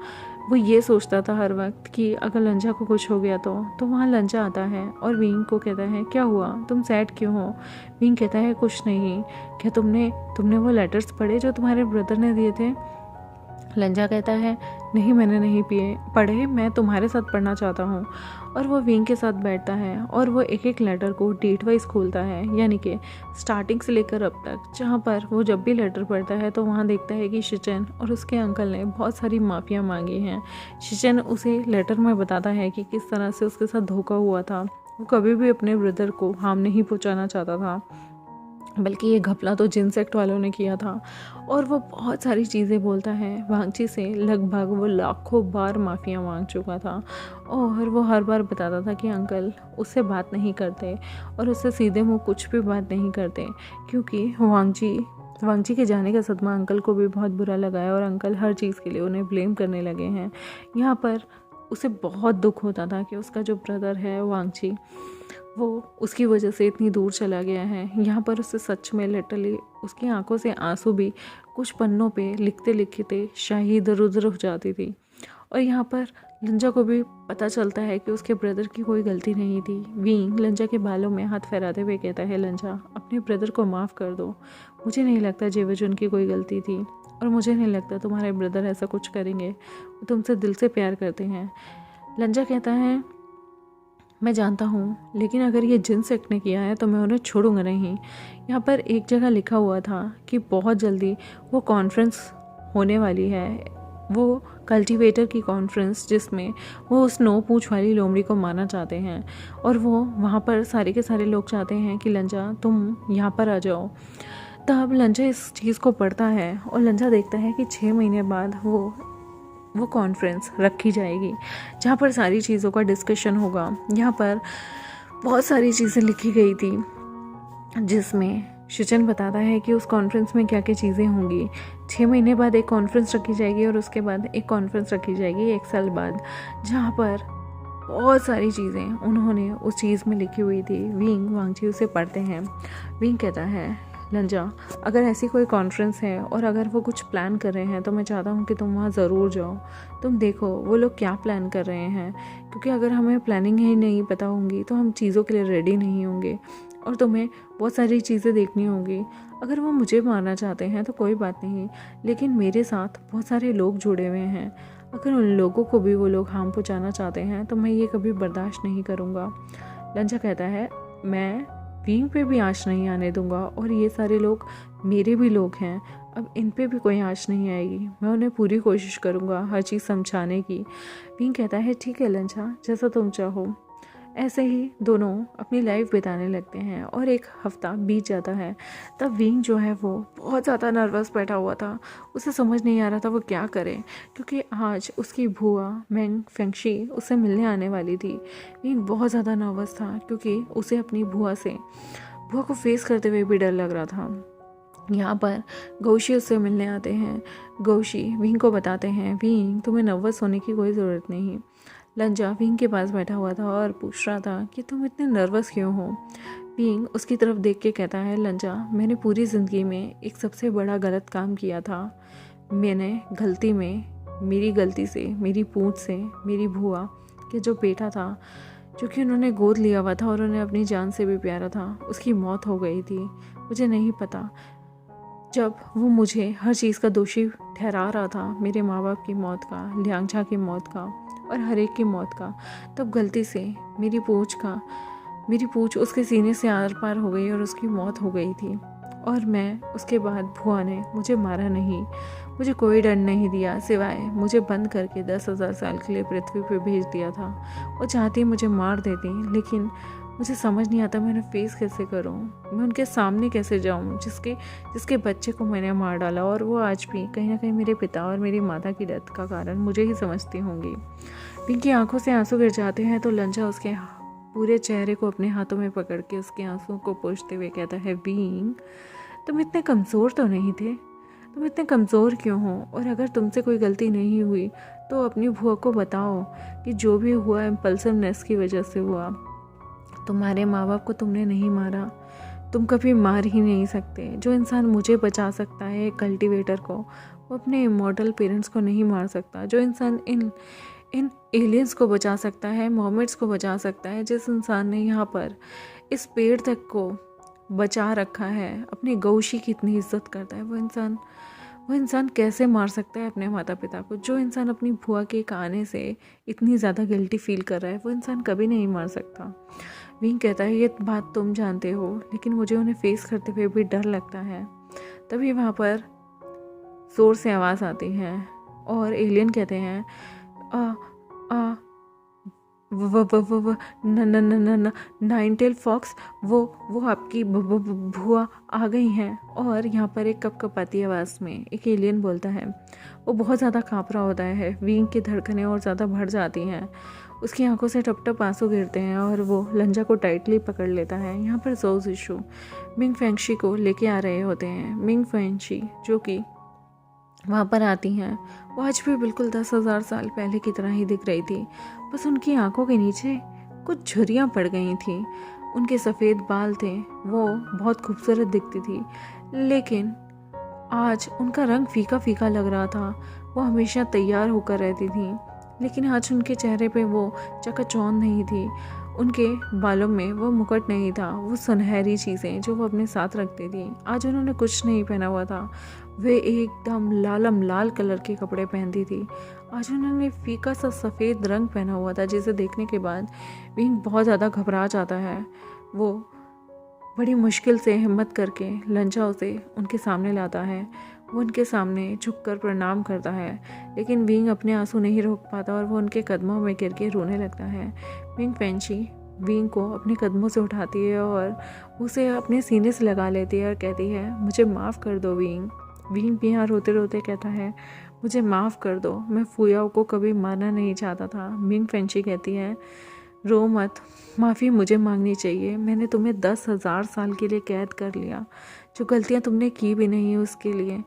वो ये सोचता था हर वक्त कि अगर लंजा को कुछ हो गया तो वहाँ लंजा आता है और विंग को कहता है क्या हुआ, तुम सैड क्यों हो। विंग कहता है कुछ नहीं, क्या तुमने वो लेटर्स पढ़े जो तुम्हारे ब्रदर ने दिए थे। लंजा कहता है नहीं, मैंने नहीं पढ़े, मैं तुम्हारे साथ पढ़ना चाहता हूँ। और वो विंग के साथ बैठता है और वो एक एक लेटर को डेट वाइज खोलता है, यानी कि स्टार्टिंग से लेकर अब तक। जहाँ पर वो जब भी लेटर पढ़ता है तो वहाँ देखता है कि शिचन और उसके अंकल ने बहुत सारी माफ़ियाँ मांगी हैं। शिचन उसे लेटर में बताता है कि किस तरह से उसके साथ धोखा हुआ था। वो कभी भी अपने ब्रदर को हार्म नहीं पहुँचाना चाहता था, बल्कि ये घपला तो जिन सेक्ट वालों ने किया था। और वो बहुत सारी चीज़ें बोलता है। वांगची से लगभग वो लाखों बार माफ़ियाँ मांग चुका था और वो हर बार बताता था कि अंकल उससे बात नहीं करते और उससे सीधे मुँह कुछ भी बात नहीं करते, क्योंकि वांगची वांगची के जाने का सदमा अंकल को भी बहुत बुरा लगा है और अंकल हर चीज़ के लिए उन्हें ब्लेम करने लगे हैं। यहाँ पर उसे बहुत दुख होता था कि उसका जो ब्रदर है वांगची, वो उसकी वजह से इतनी दूर चला गया है। यहाँ पर उसे सच में लिटरली उसकी आंखों से आंसू भी कुछ पन्नों पे लिखते लिखते शाही इधर उधर हो जाती थी। और यहाँ पर लंजा को भी पता चलता है कि उसके ब्रदर की कोई गलती नहीं थी। विंग लंजा के बालों में हाथ फहराते हुए कहता है, लंजा अपने ब्रदर को माफ़ कर दो, मुझे नहीं लगता जेवजुन की कोई गलती थी और मुझे नहीं लगता तुम्हारे ब्रदर ऐसा कुछ करेंगे, वो तुमसे दिल से प्यार करते हैं। लंजा कहता है, मैं जानता हूँ, लेकिन अगर ये जिन सेक्ट ने किया है तो मैं उन्हें छोड़ूंगा नहीं। यहाँ पर एक जगह लिखा हुआ था कि बहुत जल्दी वो कॉन्फ्रेंस होने वाली है, वो कल्टीवेटर की कॉन्फ्रेंस, जिसमें वो उस 9 पूंछ वाली लोमड़ी को मारना चाहते हैं और वो वहाँ पर सारे के सारे लोग चाहते हैं कि लंजा तुम यहाँ पर आ जाओ। तब लंजा इस चीज़ को पढ़ता है और लंजा देखता है कि 6 महीने बाद वो कॉन्फ्रेंस रखी जाएगी जहाँ पर सारी चीज़ों का डिस्कशन होगा। यहाँ पर बहुत सारी चीज़ें लिखी गई थी जिसमें शिचन बताता है कि उस कॉन्फ्रेंस में क्या क्या चीज़ें होंगी। 6 महीने बाद एक कॉन्फ्रेंस रखी जाएगी और उसके बाद एक कॉन्फ्रेंस रखी जाएगी 1 साल बाद, जहाँ पर बहुत सारी चीज़ें उन्होंने उस चीज़ में लिखी हुई थी। विंग वांगची उसे पढ़ते हैं। विंग कहता है, लंजा अगर ऐसी कोई कॉन्फ्रेंस है और अगर वो कुछ प्लान कर रहे हैं तो मैं चाहता हूँ कि तुम वहाँ ज़रूर जाओ, तुम देखो वो लोग क्या प्लान कर रहे हैं, क्योंकि अगर हमें प्लानिंग ही नहीं पता होंगी तो हम चीज़ों के लिए रेडी नहीं होंगे और तुम्हें बहुत सारी चीज़ें देखनी होंगी। अगर वो मुझे मारना चाहते हैं तो कोई बात नहीं, लेकिन मेरे साथ बहुत सारे लोग जुड़े हुए हैं, अगर उन लोगों को भी वो लोग हार्म पहुँचाना चाहते हैं तो मैं ये कभी बर्दाश्त नहीं करूँगा। लंजा कहता है, मैं विंग पे भी आँच नहीं आने दूंगा और ये सारे लोग मेरे भी लोग हैं, अब इन पे भी कोई आँच नहीं आएगी, मैं उन्हें पूरी कोशिश करूँगा हर चीज़ समझाने की। विंग कहता है, ठीक है लंजा, जैसा तुम चाहो। ऐसे ही दोनों अपनी लाइफ बिताने लगते हैं और 1 हफ्ता बीत जाता है। तब विंग जो है वो बहुत ज़्यादा नर्वस बैठा हुआ था, उसे समझ नहीं आ रहा था वो क्या करे, क्योंकि आज उसकी बुआ मेंग फेंगशी उससे मिलने आने वाली थी। विंग बहुत ज़्यादा नर्वस था क्योंकि उसे अपनी बुआ को फेस करते हुए भी डर लग रहा था। यहाँ पर गौशी उससे मिलने आते हैं। गौशी विंग को बताते हैं, विंग तुम्हें नर्वस होने की कोई ज़रूरत नहीं। लंजा विंग के पास बैठा हुआ था और पूछ रहा था कि तुम इतने नर्वस क्यों हो। विंग उसकी तरफ देख के कहता है, लंजा मैंने पूरी ज़िंदगी में एक सबसे बड़ा गलत काम किया था। मैंने मेरी गलती से, मेरी पूंछ से मेरी बुआ के जो बेटा था, जो कि उन्होंने गोद लिया हुआ था और उन्हें अपनी जान से भी प्यारा था, उसकी मौत हो गई थी। मुझे नहीं पता, जब वो मुझे हर चीज़ का दोषी ठहरा रहा था, मेरे माँ बाप की मौत का, लियांगछा की मौत का और हर एक की मौत का, तब गलती से मेरी पूंछ उसके सीने से आर पार हो गई और उसकी मौत हो गई थी। और मैं उसके बाद बुआ ने मुझे मारा नहीं, मुझे कोई दंड नहीं दिया, सिवाय मुझे बंद करके 10,000 साल के लिए पृथ्वी पर भेज दिया था। वो चाहती मुझे मार देती, लेकिन मुझे समझ नहीं आता मैं उन्हें फेस कैसे करूं, मैं उनके सामने कैसे जाऊं जिसके बच्चे को मैंने मार डाला, और वो आज भी कहीं ना कहीं मेरे पिता और मेरी माता की डेथ का कारण मुझे ही समझती होंगी। विंग की आंखों से आंसू गिर जाते हैं तो लंजा उसके पूरे चेहरे को अपने हाथों में पकड़ के उसके आंसुओं को पोंछते हुए कहता है, विंग तुम इतने कमज़ोर तो नहीं थे, तुम इतने कमज़ोर क्यों हो, और अगर तुमसे कोई गलती नहीं हुई तो अपनी बुआ को बताओ कि जो भी हुआ इम्पल्सिवनेस की वजह से हुआ। तुम्हारे माँ बाप को तुमने नहीं मारा, तुम कभी मार ही नहीं सकते। जो इंसान मुझे बचा सकता है कल्टीवेटर को, वो अपने इमॉर्टल पेरेंट्स को नहीं मार सकता। जो इंसान इन एलियंस को बचा सकता है, मोहम्मड्स को बचा सकता है, जिस इंसान ने यहाँ पर इस पेड़ तक को बचा रखा है, अपनी गौशी की इतनी इज्जत करता है, वो इंसान कैसे मार सकता है अपने माता पिता को। जो इंसान अपनी बुआ के आने से इतनी ज़्यादा गिल्टी फील कर रहा है, वो इंसान कभी नहीं मार सकता। विंग कहता है, ये बात तुम जानते हो, लेकिन मुझे उन्हें फेस करते हुए भी डर लगता है। तभी वहाँ पर ज़ोर से आवाज़ आती है और एलियन कहते हैं, वो न न न न न नाइन टेल फॉक्स, वो आपकी भुआ आ गई हैं। और यहाँ पर एक कपकपाती आवाज़ में एक एलियन बोलता है। वो बहुत ज़्यादा काँप रहा होता है, विंग की धड़कनें और ज़्यादा बढ़ जाती हैं, उसकी आंखों से टप टप आंसू गिरते हैं और वो लंजा को टाइटली पकड़ लेता है। यहाँ पर जोउ जिशु मिंग फेंगशी को लेके आ रहे होते हैं। मिंग फेंगशी जो कि वहाँ पर आती हैं, वो आज भी बिल्कुल 10,000 साल पहले की तरह ही दिख रही थी, बस उनकी आंखों के नीचे कुछ झुर्रियाँ पड़ गई थीं। उनके सफ़ेद बाल थे, वो बहुत खूबसूरत दिखती थी, लेकिन आज उनका रंग फीका फीका लग रहा था। वो हमेशा तैयार होकर रहती थी, लेकिन आज उनके चेहरे पे वो चकाचौंध नहीं थी, उनके बालों में वो मुकुट नहीं था, वो सुनहरी चीज़ें जो वो अपने साथ रखती थी। आज उन्होंने कुछ नहीं पहना हुआ था, वे एकदम लालम लाल कलर के कपड़े पहनती थी। आज उन्होंने फीका सा सफ़ेद रंग पहना हुआ था, जिसे देखने के बाद विंग बहुत ज़्यादा घबरा जाता है। वो बड़ी मुश्किल से हिम्मत करके लंजा उसे उनके सामने लाता है। वो उनके सामने झुककर प्रणाम करता है, लेकिन विंग अपने आंसू नहीं रोक पाता और वो उनके कदमों में गिर के रोने लगता है। मिंग फेंगशी विंग को अपने कदमों से उठाती है और उसे अपने सीने से लगा लेती है और कहती है, मुझे माफ़ कर दो विंग। विंग भी यहाँ रोते रोते कहता है, मुझे माफ़ कर दो, मैं फुयाओ को कभी मारना नहीं चाहता था। मिंग फेंगशी कहती है, रो मत, माफ़ी मुझे मांगनी चाहिए। मैंने तुम्हें 10,000 साल के लिए कैद कर लिया, जो गलतियाँ तुमने की भी नहीं उसके लिए।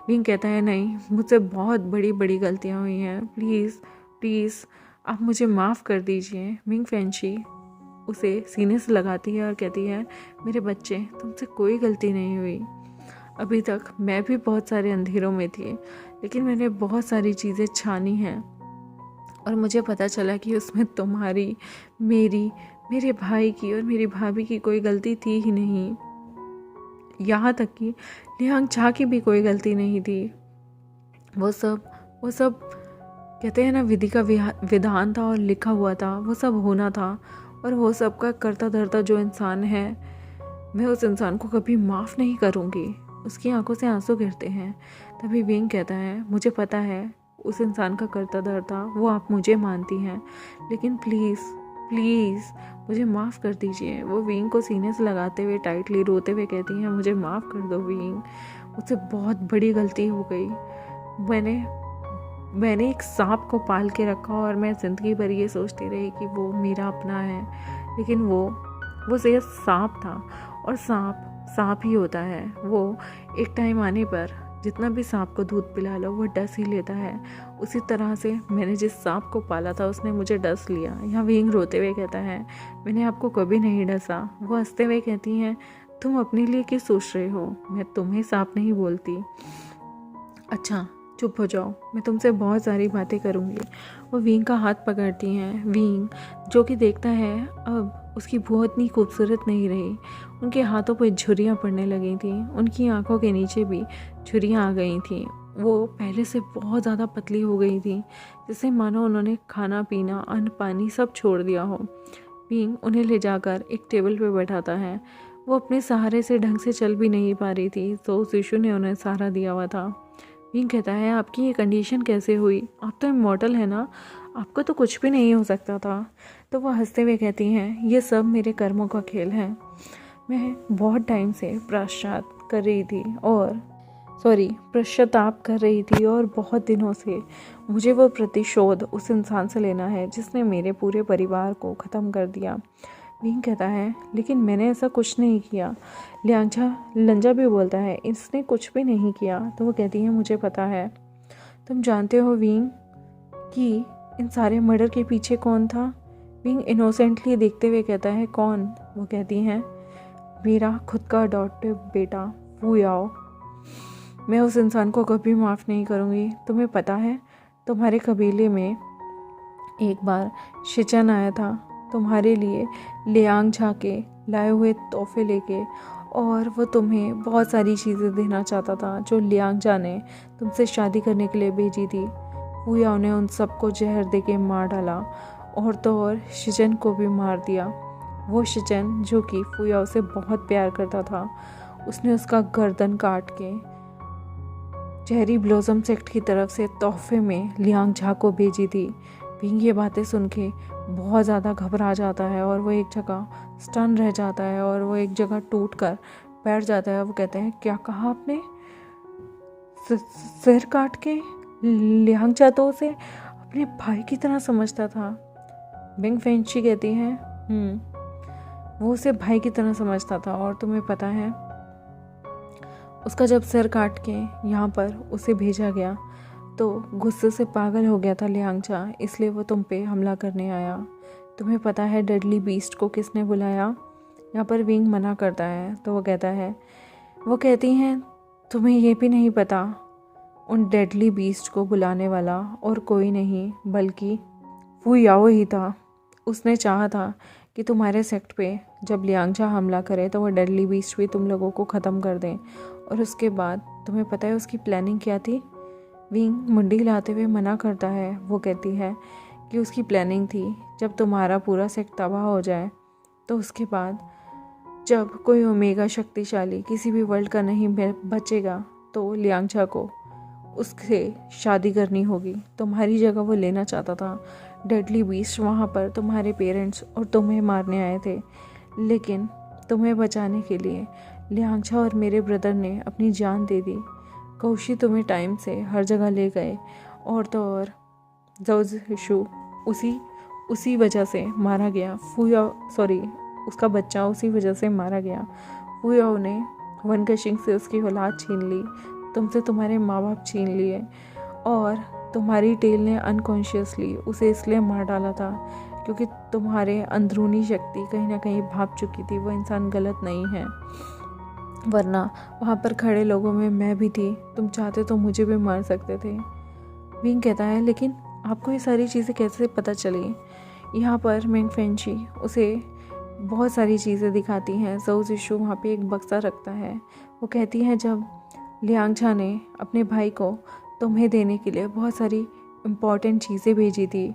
विंग कहता है, नहीं, मुझसे बहुत बड़ी बड़ी गलतियाँ हुई हैं, प्लीज़ प्लीज़ आप मुझे माफ़ कर दीजिए। मिंग फेंगशी उसे सीने से लगाती है और कहती है, मेरे बच्चे, तुमसे कोई गलती नहीं हुई। अभी तक मैं भी बहुत सारे अंधेरों में थी, लेकिन मैंने बहुत सारी चीज़ें छानी हैं और मुझे पता चला कि उसमें तुम्हारी, मेरी, मेरे भाई की और मेरी भाभी की कोई गलती थी ही नहीं। यहाँ तक कि लियांग चा की भी कोई गलती नहीं थी। वो सब कहते हैं ना, विधि का विधान था और लिखा हुआ था, वो सब होना था। और वो सब का करता धरता जो इंसान है, मैं उस इंसान को कभी माफ़ नहीं करूँगी। उसकी आंखों से आंसू गिरते हैं। तभी विंग कहता है, मुझे पता है उस इंसान का करता धरता वो आप मुझे मानती हैं, लेकिन प्लीज़ प्लीज़ मुझे माफ़ कर दीजिए। वो विंग को सीने से लगाते हुए टाइटली रोते हुए कहती हैं, मुझे माफ़ कर दो विंग, मुझसे बहुत बड़ी गलती हो गई। मैंने एक सांप को पाल के रखा और मैं ज़िंदगी भर ये सोचती रही कि वो मेरा अपना है, लेकिन वो सिर्फ सांप था और सांप ही होता है। वो एक टाइम आने पर जितना भी सांप को दूध पिला लो वो डस ही लेता है। उसी तरह से मैंने जिस सांप को पाला था उसने मुझे डस लिया। यहाँ विंग रोते हुए कहता है, मैंने आपको कभी नहीं डसा। वो हंसते हुए कहती हैं, तुम अपने लिए क्यों सोच रहे हो, मैं तुम्हें सांप नहीं बोलती। अच्छा चुप हो जाओ, मैं तुमसे बहुत सारी बातें करूँगी। वो विंग का हाथ पकड़ती हैं। विंग जो कि देखता है अब उसकी भुआ इतनी खूबसूरत नहीं रही, उनके हाथों पर झुर्रियाँ पड़ने लगी थी, उनकी आंखों के नीचे भी झुर्रियाँ आ गई थी। वो पहले से बहुत ज़्यादा पतली हो गई थी, जिससे मानो उन्होंने खाना पीना अन्न पानी सब छोड़ दिया हो। विंग उन्हें ले जाकर एक टेबल पर बैठाता है। वो अपने सहारे से ढंग से चल भी नहीं पा रही थी, तो शिशु ने उन्हें सहारा दिया हुआ था। विंग कहता है, आपकी ये कंडीशन कैसे हुई, आप तो इमॉर्टल है ना, आपको तो कुछ भी नहीं हो सकता था। तो वह हंसते हुए कहती हैं, ये सब मेरे कर्मों का खेल है। मैं बहुत टाइम से पश्चाताप कर रही थी और बहुत दिनों से मुझे वो प्रतिशोध उस इंसान से लेना है जिसने मेरे पूरे परिवार को ख़त्म कर दिया। विंग कहता है, लेकिन मैंने ऐसा कुछ नहीं किया। लंजा भी बोलता है, इसने कुछ भी नहीं किया। तो वो कहती है, मुझे पता है। तुम जानते हो विंग कि इन सारे मर्डर के पीछे कौन था? विंग इनोसेंटली देखते हुए कहता है, कौन? वो कहती हैं, मेरा खुद का अडॉप्टिव बेटा फुयाओ। मैं उस इंसान को कभी माफ़ नहीं करूँगी। तुम्हें पता है, तुम्हारे कबीले में एक बार शिचन आया था तुम्हारे लिए लियांग झा के लाए हुए तोहफे लेके, और वो तुम्हें बहुत सारी चीज़ें देना चाहता था जो लियांग झा ने तुमसे शादी करने के लिए भेजी थी। फुयाओ ने उन सबको जहर दे के मार डाला और तो और शिचन को भी मार दिया। वो शिचन जो कि फुयाओ से बहुत प्यार करता था, उसने उसका गर्दन काट के चेरी ब्लॉसम सेक्ट की तरफ से तोहफे में लियांग झा को भेजी थी। विंग ये बातें सुन के बहुत ज़्यादा घबरा जाता है और वो एक जगह स्टन रह जाता है और वो एक जगह टूट कर बैठ जाता है। वो कहते हैं, क्या कहा आपने? सिर काट के? लियांगचा तो उसे अपने भाई की तरह समझता था। विंग फेंची कहती है, वो उसे भाई की तरह समझता था और तुम्हें पता है उसका जब सिर काट के यहाँ पर उसे भेजा गया तो गुस्से से पागल हो गया था लियांगचा, इसलिए वो तुम पे हमला करने आया। तुम्हें पता है डेडली बीस्ट को किसने बुलाया? यहाँ पर विंग मना करता है तो वो कहती हैं तुम्हें ये भी नहीं पता, उन डेडली बीस्ट को बुलाने वाला और कोई नहीं बल्कि फू याओ ही था। उसने चाहा था कि तुम्हारे सेक्ट पे जब लियांगचा हमला करे तो वो डेडली बीस्ट भी तुम लोगों को ख़त्म कर दें। और उसके बाद तुम्हें पता है उसकी प्लानिंग क्या थी? विंग मुंडी हिलाते हुए मना करता है। वो कहती है कि उसकी प्लानिंग थी जब तुम्हारा पूरा सेक्ट तबाह हो जाए तो उसके बाद जब कोई ओमेगा शक्तिशाली किसी भी वर्ल्ड का नहीं बचेगा तो लियांगचा को उससे शादी करनी होगी। तुम्हारी जगह वो लेना चाहता था। डेडली बीस्ट वहाँ पर तुम्हारे पेरेंट्स और तुम्हें मारने आए थे, लेकिन तुम्हें बचाने के लिए लियांगचा और मेरे ब्रदर ने अपनी जान दे दी। कौशी तुम्हें टाइम से हर जगह ले गए और तो और ज़ोज़िशु उसी वजह से मारा गया। उसका बच्चा उसी वजह से मारा गया। फू याओ ने वनकशिंग से उसकी औलाद छीन ली, तुमसे तुम्हारे माँ बाप छीन लिए और तुम्हारी टेल ने अनकॉन्शियसली उसे इसलिए मार डाला था क्योंकि तुम्हारे अंदरूनी शक्ति कहीं ना कहीं भाप चुकी थी वो इंसान गलत नहीं है, वरना वहाँ पर खड़े लोगों में मैं भी थी। तुम चाहते तो मुझे भी मार सकते थे। विंग कहता है, लेकिन आपको ये सारी चीज़ें कैसे पता चली? यहाँ पर मिंग फेंची उसे बहुत सारी चीज़ें दिखाती हैं। ज़ोज़िशु वहाँ पे एक बक्सा रखता है। वो कहती है, जब लियांगचा ने अपने भाई को तुम्हें देने के लिए बहुत सारी इम्पॉर्टेंट चीज़ें भेजी थी,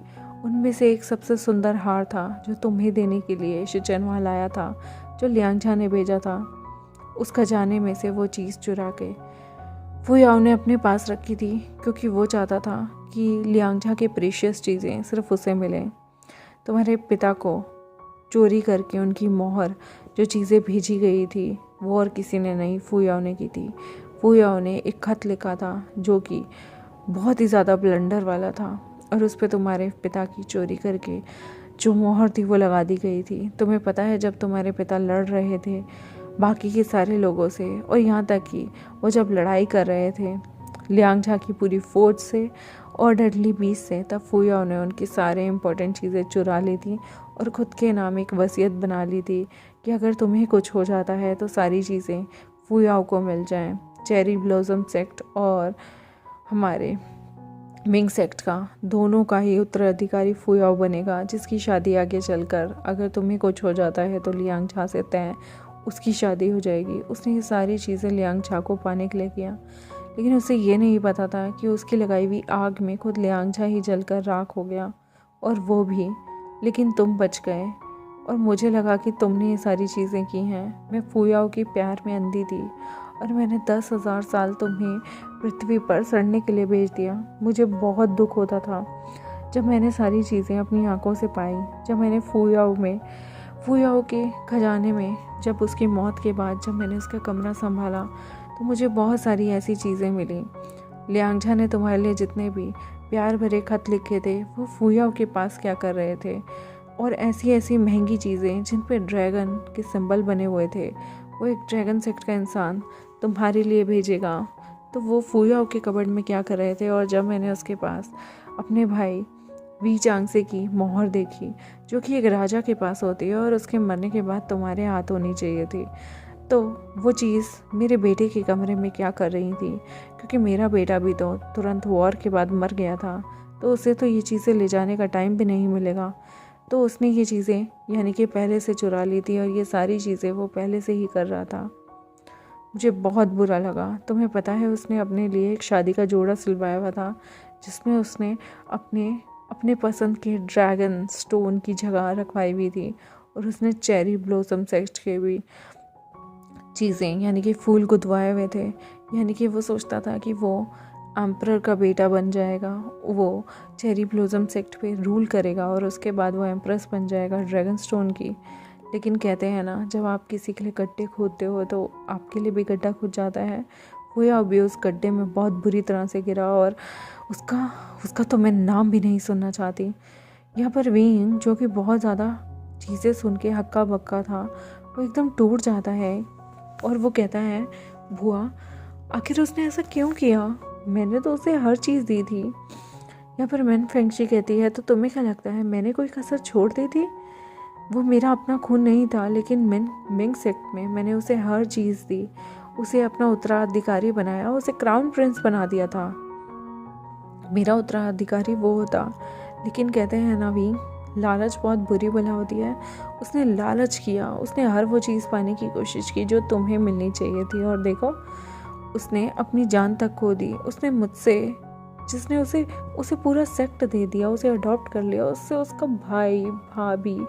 उनमें से एक सबसे सुंदर हार था जो तुम्हें देने के लिए शिचेनवा लाया था, जो लियांगचा ने भेजा था। उस खजाने में से वो चीज़ चुरा के फू याओ ने अपने पास रखी थी क्योंकि वो चाहता था कि लियांगचा के प्रीशियस चीज़ें सिर्फ उसे मिलें। तुम्हारे पिता को चोरी करके उनकी मोहर जो चीज़ें भेजी गई थी वो और किसी ने नहीं, फू याओ ने की थी। फू याओ ने एक खत लिखा था जो कि बहुत ही ज़्यादा ब्लंडर वाला था और उस पर तुम्हारे पिता की चोरी करके जो मोहर थी वो लगा दी गई थी। तुम्हें पता है जब तुम्हारे पिता लड़ रहे थे बाकी के सारे लोगों से और यहाँ तक कि वो जब लड़ाई कर रहे थे लियांगचा की पूरी फौज से और डेडली बीस्ट से, तब फू याओ ने उनकी सारे इम्पोर्टेंट चीज़ें चुरा ली थी और ख़ुद के नाम एक वसीयत बना ली थी कि अगर तुम्हें कुछ हो जाता है तो सारी चीज़ें फू याओ को मिल जाएं। चेरी ब्लॉसम सेक्ट और हमारे मिंग सेक्ट का दोनों का ही उत्तराधिकारी फू याओ बनेगा, जिसकी शादी आगे चलकर अगर तुम्हें कुछ हो जाता है तो लियांगचा से तय उसकी शादी हो जाएगी। उसने ये सारी चीज़ें लियांगचा को पाने के लिए किया, लेकिन उसे ये नहीं पता था कि उसकी लगाई हुई आग में खुद लियांगचा ही जलकर राख हो गया, और वो भी। लेकिन तुम बच गए और मुझे लगा कि तुमने ये सारी चीज़ें की हैं। मैं फू याओ के प्यार में अंधी थी और मैंने 10,000 साल तुम्हें पृथ्वी पर सड़ने के लिए भेज दिया। मुझे बहुत दुख होता था जब मैंने सारी चीज़ें अपनी आंखों से पाई। जब मैंने फू याओ के खजाने में, जब उसकी मौत के बाद जब मैंने उसका कमरा संभाला तो मुझे बहुत सारी ऐसी चीज़ें मिली। लियांगचा ने तुम्हारे लिए जितने भी प्यार भरे खत लिखे थे वो फू याओ के पास क्या कर रहे थे, और ऐसी ऐसी महंगी चीज़ें जिन पे ड्रैगन के सिंबल बने हुए थे वो एक ड्रैगन सेक्ट का इंसान तुम्हारे लिए भेजेगा, तो वो फू याओ के कबर्ड में क्या कर रहे थे। और जब मैंने उसके पास अपने भाई वी चांगसे की मोहर देखी जो कि एक राजा के पास होती है और उसके मरने के बाद तुम्हारे हाथ होनी चाहिए थी, तो वो चीज़ मेरे बेटे के कमरे में क्या कर रही थी, क्योंकि मेरा बेटा भी तो तुरंत वॉर के बाद मर गया था, तो उसे तो ये चीज़ें ले जाने का टाइम भी नहीं मिलेगा। तो उसने ये चीज़ें यानी कि पहले से चुरा ली थी और ये सारी चीज़ें वो पहले से ही कर रहा था। मुझे बहुत बुरा लगा। तुम्हें पता है उसने अपने लिए एक शादी का जोड़ा सिलवाया हुआ था जिसमें उसने अपने पसंद के ड्रैगन स्टोन की जगह रखवाई हुई थी, और उसने चेरी ब्लॉसम सेक्ट के भी चीज़ें यानी कि फूल गुदवाए हुए थे। यानी कि वो सोचता था कि वो एम्परर का बेटा बन जाएगा, वो चेरी ब्लॉसम सेक्ट पे रूल करेगा और उसके बाद वो एम्प्रेस बन जाएगा ड्रैगन स्टोन की। लेकिन कहते हैं ना, जब आप किसी के लिए गड्ढे खोदते हो तो आपके लिए भी गड्ढा खुद जाता है। फुयाओ अभी उस गड्ढे में बहुत बुरी तरह से गिरा और उसका तो मैं नाम भी नहीं सुनना चाहती। यहाँ पर विंग, जो कि बहुत ज़्यादा चीज़ें सुन के हक्का बक्का था, वो एकदम टूट जाता है और वो कहता है, बुआ आखिर उसने ऐसा क्यों किया? मैंने तो उसे हर चीज़ दी थी। यहाँ पर मिन फेंगशी कहती है, तो तुम्हें क्या लगता है मैंने कोई कसर छोड़ दी थी? वो मेरा अपना खून नहीं था, लेकिन मिंग सेक्ट में मैंने उसे हर चीज़ दी, उसे अपना उत्तराधिकारी बनाया, उसे क्राउन प्रिंस बना दिया था। मेरा उत्तराधिकारी वो होता। लेकिन कहते हैं ना विंग, लालच बहुत बुरी बला होती है। उसने लालच किया, उसने हर वो चीज़ पाने की कोशिश की जो तुम्हें मिलनी चाहिए थी, और देखो उसने अपनी जान तक खो दी। उसने मुझसे, जिसने उसे पूरा सेक्ट दे दिया, उसे अडॉप्ट कर लिया, उससे उसका भाई भाभी,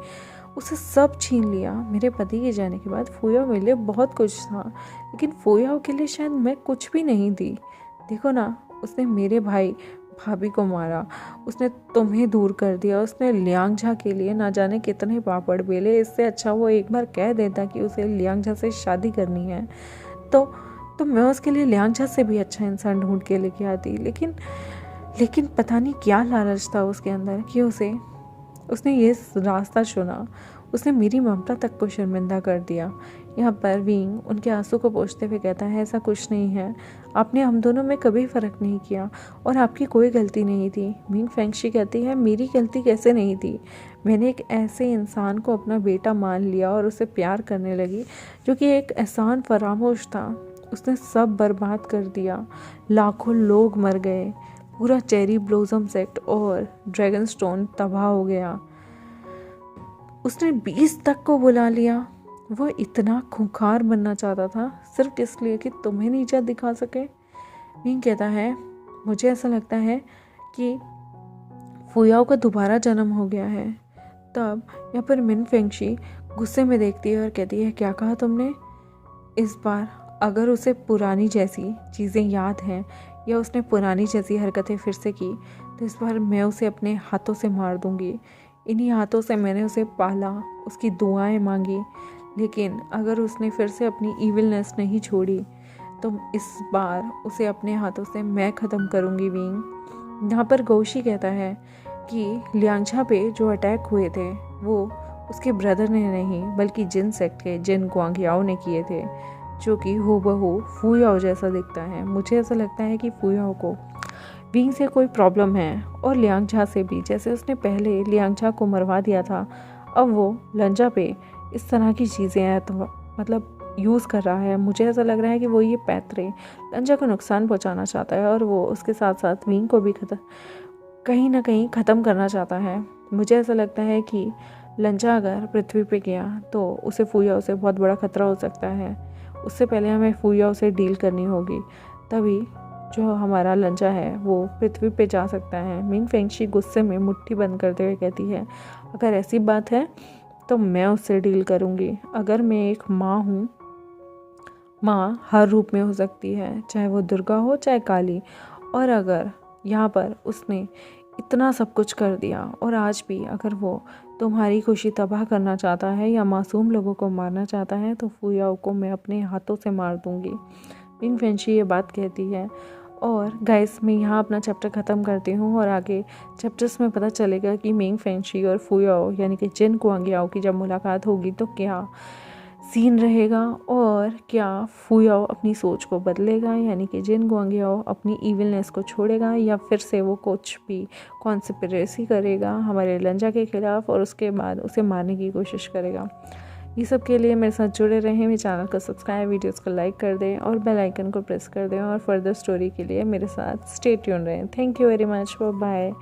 उसे सब छीन लिया। मेरे पति के जाने के बाद फुयाओ मेरे लिए बहुत कुछ था, लेकिन फुयाओ के लिए शायद मैं कुछ भी नहीं थी। देखो ना, उसने मेरे भाई भाभी को मारा, उसने तुम्हें दूर कर दिया, उसने लियांगझा के लिए ना जाने कितने पापड़ बेले। इससे अच्छा वो एक बार कह देता कि उसे लियांगझा से शादी करनी है, तो मैं उसके लिए लियांगझा से भी अच्छा इंसान ढूंढ के लेके आती। लेकिन पता नहीं क्या लालच था उसके अंदर कि उसने ये रास्ता चुना। उसने मेरी ममता तक को शर्मिंदा कर दिया। यहाँ पर विंग उनके आंसू को पोंछते हुए कहता है, ऐसा कुछ नहीं है, आपने हम दोनों में कभी फ़र्क नहीं किया और आपकी कोई गलती नहीं थी। मिंग फेंगशी कहती है, मेरी गलती कैसे नहीं थी? मैंने एक ऐसे इंसान को अपना बेटा मान लिया और उसे प्यार करने लगी जो कि एक एहसान फरामोश था। उसने सब बर्बाद कर दिया, लाखों लोग मर गए, पूरा चेरी ब्लॉसम सेक्ट और ड्रैगन स्टोन तबाह हो गया। उसने 20 तक को बुला लिया। वो इतना खूंखार बनना चाहता था सिर्फ इसलिए कि तुम्हें नीचा दिखा सके। मिंग कहता है, मुझे ऐसा लगता है कि फुयाओ का दोबारा जन्म हो गया है। तब यहाँ पर मिन फेंगशी गुस्से में देखती है और कहती है, क्या कहा तुमने? इस बार अगर उसे पुरानी जैसी चीज़ें याद हैं या उसने पुरानी जैसी हरकतें फिर से की, तो इस बार मैं उसे अपने हाथों से मार दूंगी। इन्हीं हाथों से मैंने उसे पाला, उसकी दुआएं मांगी, लेकिन अगर उसने फिर से अपनी ईविलनेस नहीं छोड़ी तो इस बार उसे अपने हाथों से मैं ख़त्म करूंगी विंग। यहाँ पर गौशी कहता है कि लियांगझा पे जो अटैक हुए थे वो उसके ब्रदर ने नहीं, बल्कि जिन सेक्ट के जिन गुआंगियाओ ने किए थे, जो कि हूबहू फुयाओ जैसा दिखता है। मुझे ऐसा लगता है कि फुयाओ को विंग से कोई प्रॉब्लम है और लियांगझा से भी। जैसे उसने पहले लियांगझा को मरवा दिया था, अब वो लंजा पे इस तरह की चीज़ें तो मतलब यूज़ कर रहा है। मुझे ऐसा लग रहा है कि वो ये पैतरे लंजा को नुकसान पहुंचाना चाहता है और वो उसके साथ साथ विंग को भी कहीं ना कहीं ख़त्म करना चाहता है। मुझे ऐसा लगता है कि लंजा अगर पृथ्वी पे गया तो उसे फुयाओ से बहुत बड़ा खतरा हो सकता है। उससे पहले हमें फुयाओ से डील करनी होगी, तभी जो हमारा लंजा है वो पृथ्वी पे जा सकता है। मिंग फेंगशी गुस्से में मुट्ठी बंद करते हुए कहती है, अगर ऐसी बात है तो मैं उससे डील करूँगी। अगर मैं एक माँ हूँ, माँ हर रूप में हो सकती है, चाहे वो दुर्गा हो चाहे काली, और अगर यहाँ पर उसने इतना सब कुछ कर दिया और आज भी अगर वो तुम्हारी खुशी तबाह करना चाहता है या मासूम लोगों को मारना चाहता है तो फुयाओ को मैं अपने हाथों से मार दूँगी। मिंग फेंगशी ये बात कहती है। और गाइस, मैं यहाँ अपना चैप्टर ख़त्म करती हूँ और आगे चैप्टर्स में पता चलेगा कि मिंग फेंगशी और फुयाओ यानी कि जिन गुआंगियाओ की जब मुलाकात होगी तो क्या सीन रहेगा और क्या फुयाओ अपनी सोच को बदलेगा, यानी कि जिन गुआंगियाओ अपनी इविलनेस को छोड़ेगा या फिर से वो कुछ भी कॉन्स्पिरेसी करेगा हमारे लंजा के ख़िलाफ़ और उसके बाद उसे मारने की कोशिश करेगा। ये सब के लिए मेरे साथ जुड़े रहें, मेरे चैनल को सब्सक्राइब, वीडियोस को लाइक कर दें और बेल आइकन को प्रेस कर दें और फर्दर स्टोरी के लिए मेरे साथ स्टे ट्यून रहें। Thank you very much, bye.